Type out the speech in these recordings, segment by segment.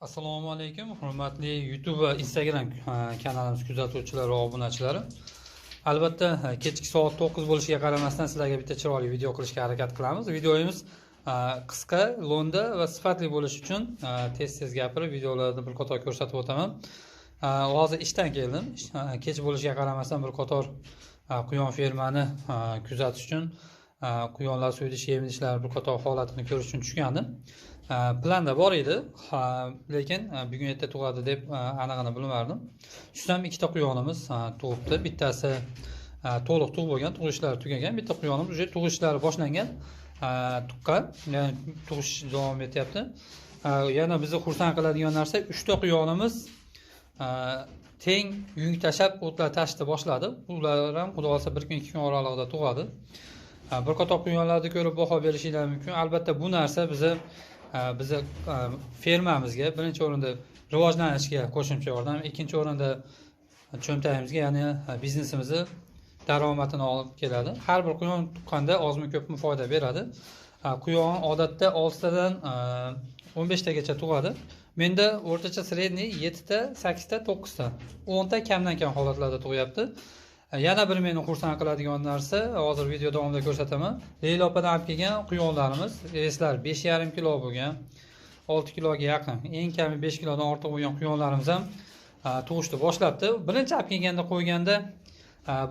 Assalomu alaykum, hurmatli YouTube va Instagram kanalimiz kuzatuvchilari va obunachilari. Albatta, kechki soat 9 bo'lishiga qaramasdan sizlarga bitta chiroyli video qilishga harakat qilamiz. Videomiz qisqa, lo'nda va sifatli bo'lishi uchun tez-tez gapirib videolarni bir qator ko'rsatib o'taman. Hozir ishdan keldim. Kech bo'lishiga qaramasdan bir qator quyon fermani kuzatish uchun quyonlar suv idish, yem idishlar bir qator holatini ko'rish uchun tushgandim. Planda bor edi, lekin bugun erta tug'adi deb anig'ini bilmardim. Tushsam ikkita quyonimiz tug'ibdi. Bittasi to'liq tug'ib bo'lgan, tug'ishlari tugagan. Bitta quyonimiz уже tug'ishlari boshlangan, tuqqan, ya'ni tug'ish davom etyapti. Yana bizni xursand qiladigan narsa, 3 ta quyonimiz teng yung tashab o'tlar tashishni boshladi. Ular ham xudo xolasa 1 kun 2 kun oralig'ida tug'adi. Bir qator quyonlarni ko'rib baho berishingiz mumkin. Albatta bu narsa bizni fermamizga birinchi o'rinda rivojlanishga qo'shimcha yordam, ikkinchi o'rinda cho'ntagimizga, ya'ni biznesimizni daromadini olib keladi. Har bir quyon tuqqanda ozmi ko'pmi foyda beradi. Quyon odatda 6 tadan 15 tagacha tug'adi. Menda o'rtacha sredniy 7 ta, 8 ta, 9 ta, 10 ta kamdan kam holatlarda tug'yapti. Yana bir meni xursand qiladigan narsa, hozir video davomida ko'rsataman. Leyla opadan olib kelgan quyonlarimiz, reslar 5,5 kilo bo'lgan, 6 kiloga yaqin, eng kami 5 kilodan ortiq bo'lgan quyonlarimiz ham tug'ishni boshlabdi. Birinchi olib kelganda qo'yganda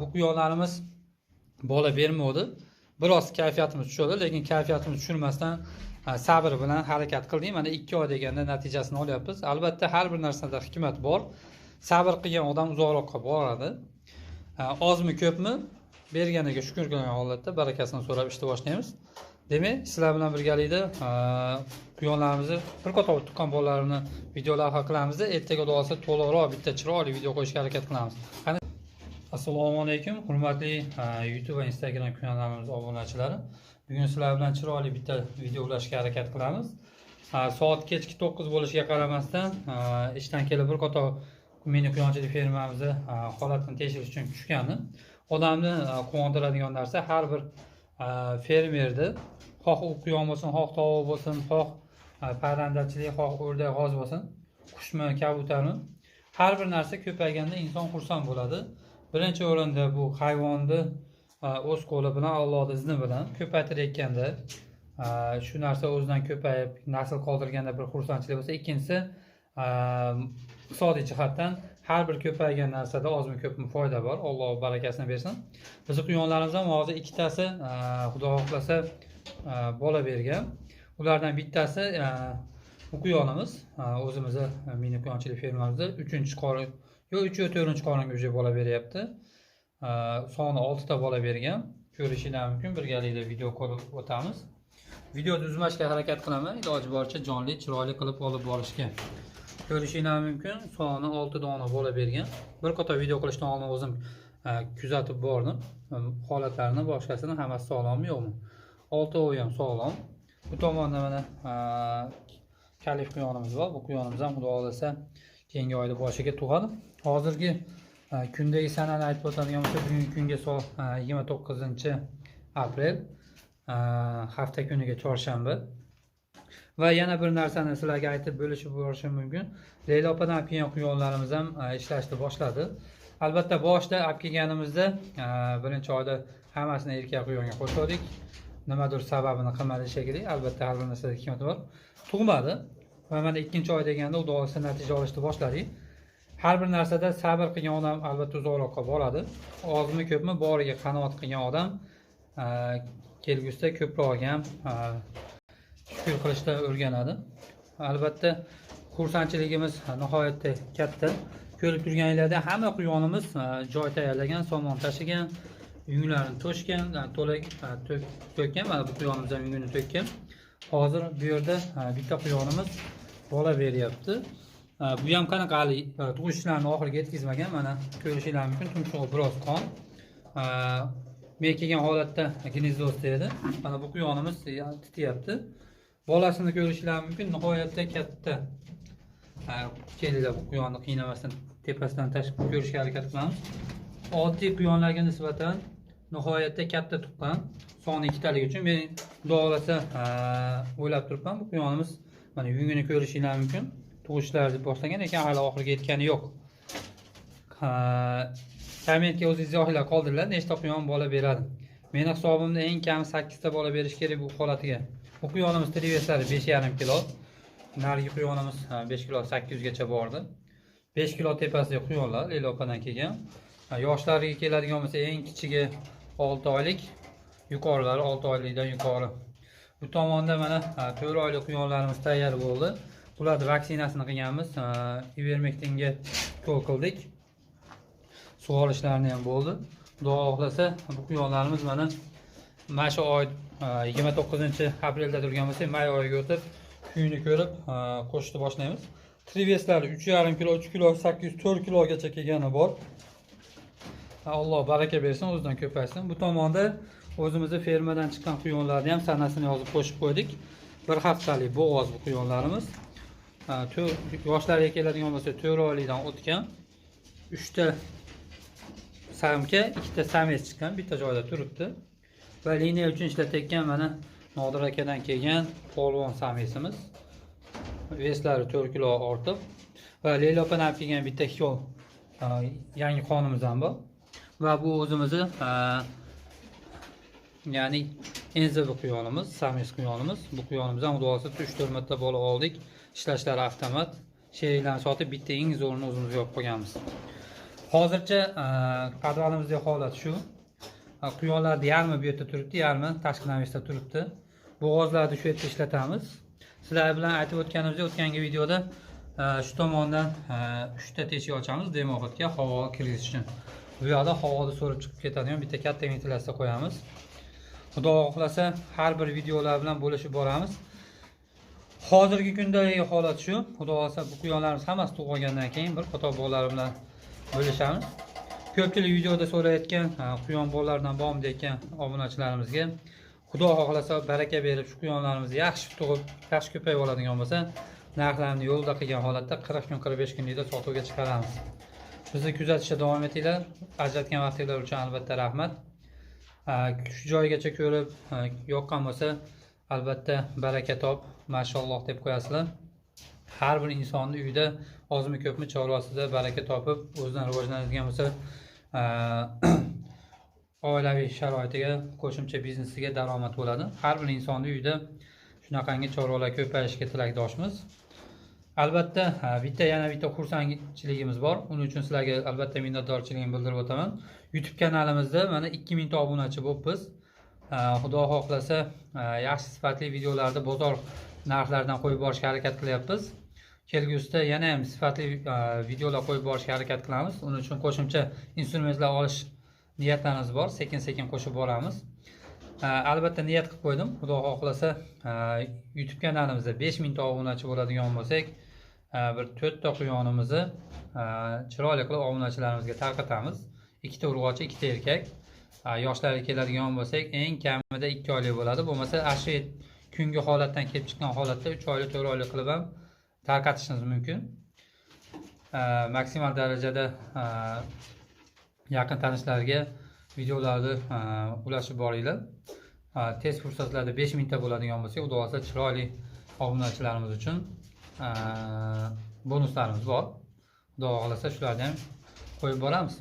bu quyonlarimiz bola bermadi. Biroz kayfiyatimiz tushadi, lekin kayfiyatimiz tushirmasdan sabr bilan harakat qildik. Mana 2 oy deganda natijasini olyapmiz. Albatta har bir narsada hikmat bor. Sabr qilgan odam uzoqroqqa boradi. Ozmi ko'pmi berganiga shukr qilgan holatda barakasini so'rab ishni boshlaymiz. Demak, sizlar bilan birgalikda quyonlarimizni bir qator tuqqan bolalarini videolavha qilamiz. Ertaga xudo xolasa to'liqroq bitta chiroyli video qo'yishga harakat qilamiz. Assalomu alaykum, hurmatli YouTube va Instagram kanalimiz obunachilari. Bugun sizlar bilan chiroyli bitta video ulashga harakat qilamiz. Soat kechki 9 bo'lishiga qaramasdan ishdan kelib bir qator meni quyonchilik fermamizni holatini tekshirish uchun tushgandi. Odamni quvontiradigan narsa, har bir fermerda xoh u quyon bo'lsin, xoh tovuq bo'lsin, xoh parrandachilik, xoh o'rdak, g'oz bo'lsin, qushmi, kabutarmi, har bir narsa ko'payganda inson xursand bo'ladi. Birinchi o'rinda bu hayvonni o'z qo'li bilan, Allohning izni bilan ko'paytirayotganda, shu narsa o'zidan ko'payib, nasl qoldirganda bir xursandchilik bo'lsa, ikkinchisi iqtisodiy jihatdan har bir ko'paygan narsada ozmi ko'pmi foyda bor. Alloh barakasini bersin. Bizning quyonlarimiz ham hozir ikkitasi xudo xohlasa bola bergan. Ulardan bittasi bu quyonimiz o'zimizni mini quyonchilik fermamizda 3-qorin, yo 3-4 qoringa уже bola beryapti. Soni 6 ta bola bergan. Ko'rishingiz mumkin. Birgalikda video ko'rib o'tamiz. Videoni uzmashga harakat qilaman, iloji boricha jonli, chiroyli qilib olib borishga. Ko'rishingiz mumkin, soni 6 dona bola bergan. Bir qator video qilishdan oldin o'zim kuzatib bordim. Holatlarini, boshqasini hammasi sog'lommi, yo'qmi? 6 ham sog'lom. Bu tomonda mana kalif quyonimiz bor. Bu quyonimiz ham xudo xolasa keyingi oyda boshiga tug'adi. Hozirgi kundagi sanani aytib o'tadigan bo'lsa, bugungi kunga 29-aprel, hafta kuniga chorshanba. Va yana bir narsani sizlarga aytib bo'lishib borishim mumkin. Leyla opadan olib kelgan quyonlarimiz ham ishlashni boshladi. Albatta boshda olib kelganimizda birinchi oyda hammasini erkak quyonga qo'shdik. Nimadir sababini qilmadi shekilli. Albatta har bir narsada hikmat bor. Tug'madi. Va mana ikkinchi oy deganda xudo xolasa natija olishni boshladik. Har bir narsada sabr qilgan odam albatta uzoqroqqa boradi. Ozmi ko'pmi boriga qanoat qilgan odam kelgusida ko'proq ham shukr qilishda o'rganadi. Albatta xursandchiligimiz nihoyatda katta. Ko'rib turganinglarda hamma quyonimiz joy tayyorlagan, somon tashigan, yunglarini to'shgan, to'kkan. Mana bu quyonimiz ham yungini to'kkan. Hozir bu yerda bitta quyonimiz bola beryapti. Bu ham qanaqa hali tug'ishlarni oxiriga yetkazmagan. Mana ko'rishingiz mumkin, tumshug'i biroz qon. Men kelgan holatda gnezdosida edi. Mana bu quyonimiz tityapti. Bolasini ko'rishingiz mumkin, nihoyatda katta. Kelinglar, bu quyonni qiynamasdan tepasidan tashib ko'rishga harakat qilamiz. Oddiy quyonlarga nisbatan nihoyatda katta tuqqan. Soni 2 talik uchun men xudo xolasa o'ylab turibman. Bu quyonimiz mana yungini ko'rishingiz mumkin. tug'ishlar deb boshlagan ekan, hali oxiriga yetgani yo'q. Kommentga o'zingiz izohlar qoldirlar, nechta quyon bola beradi. Meni hisobimda eng kami 8 ta bola berish kerak bu holatiga. Bu quyonimiz triveslari 5,5 kilo. Narigi quyonimiz 5 kilo 800 gacha bordi. 5 kilo tepasidagi quyonlar Lelopadan kelgan. Yoshlariga keladigan bo'lsa, eng kichigi 6 oylik, yuqorilari 6 oylikdan yuqori. Bu tomonda mana 4 oylik quyonlarimiz tayyor bo'ldi. Bularni vaksinasini qilganmiz. Ivermectinga ukol qildik. Sug'orishlarni ham bo'ldi. Xudo xohlasa bu quyonlarimiz mana shu oy 29-aprelda turgan bo'lsa, may oyiga o'tib kuyini ko'rib qo'shishni boshlaymiz. Triveslari 3,5 kilo, 3 kilo 800, 4 kilogacha kelgani bor. Alloh baraka bersin, o'zidan ko'paysin. Bu tomonda o'zimizning fermadan chiqqan quyonlarni ham sanasini yozib qo'shib qo'ydik. Bir haftalik bo'g'oz bu quyonlarimiz. Yoshlariga keladigan bo'lsa 4 oylikdan o'tgan. 3 ta samka, 2 ta samiz chiqqan, bitta joyda turibdi. Va liniya uchun ishlatayotgan mana Nodir akadan kelgan polvon samizimiz. Veslari 4 kilo ortiq. Va Lelopadan olib kelgan bitta xiyol yangi qonimiz ham bor. Va bu o'zimizning ya'ni enzavi quyonimiz, samiz quyonimiz. Bu quyonimizdan xudosi 3-4 marta bola oldik. Ishlashlari avtomat. Sheriklarni sotib bitta eng zo'rini o'zimiz yo'q qo'yganmiz. Hozircha qadvalimizning holati shu. Quyonlarning yarmi bu yerda turibdi, yarmi tashqi navishda turibdi. Bo'g'ozlarni shu yerda ishlatamiz. Sizlar bilan aytib o'tganimizda o'tgangi videoda shu tomondan 3 ta teshik ochamiz demoxotga havo kirish uchun. Bu yoqda havoda so'rib chiqib ketadigan bitta katta ventilyatsiya qo'yamiz. Xudo xohlasa har bir videolar bilan bo'lishib boramiz. Hozirgi kundagi holat shu. Xudo xohlasa bu quyonlarimiz hammasi tug'ilgandan keyin bir qator bolalar bilan bo'lishamiz. Ko'pchilik videoda so'rayotgan quyon bolalaridan bormi degan obunachilarimizga Xudo xohlasa baraka berib shu quyonlarimizni yaxshi tug'ib, yaxshi ko'payib oladigan bo'lsa, narxlarni yo'lda qilgan holatda 40 kun, 45 kunlikda sotuvga chiqaramiz. Bizni kuzatishda davom etinglar. Ajratgan vaqtinglar uchun albatta rahmat. Shu joygacha ko'rib, yoqqan bo'lsa, albatta baraka top, mashalloh deb qo'yasizlar. Har bir insonning uyida ozmi ko'pmi chorvasida baraka topib, o'zidan rivojlanadigan bo'lsa, oilaviy sharoitiga, qo'shimcha biznesiga daromad bo'ladi. Har bir insonning uyida shunaqangi chorvalar ko'payishiga tilakdoshmiz. Albatta, yana bitta xursandchiligimiz bor. Uning uchun sizlarga albatta minnatdorchiligimni bildirib o'taman. YouTube kanalimizda mana 2000 ta obunachi bo'libmiz. Xudo xohlasa, yaxshi sifatli videolarni bozor narxlaridan qo'yib borishga harakat qilyapmiz. Kelgusida yana ham sifatli videolar qo'yib borishga harakat qilamiz. Uning uchun qo'shimcha instrumentlar olish niyatlarimiz bor. Sekin-sekin qo'shib boramiz. Albatta niyat qilib qo'ydim. Xudo xohlasa, YouTube kanalimizda 5000 ta obunachi bo'ladigan bo'lsak, bir 4 ta quyonimizni chiroyli qilib obunachilarimizga tarqatamiz. 2 ta urg'ochi, 2 ta erkak. Yoshlari keladigan bo'lsak, eng kamida 2 oylik bo'ladi. Bo'lmasa, shu kungi holatdan kelib chiqqan holatda 3 oylik, 4 oylik qilib ham tarqatishimiz mumkin. Maksimal darajada yaqin tanishlarga videolarni ulashib boringlar. Tez fursatlarda 5000 ta bo'ladigan bo'lsa, xudo xolasa chiroyli obunachilarimiz uchun bonuslarimiz bor. Xudo xolasa shularni ham qo'yib boramiz.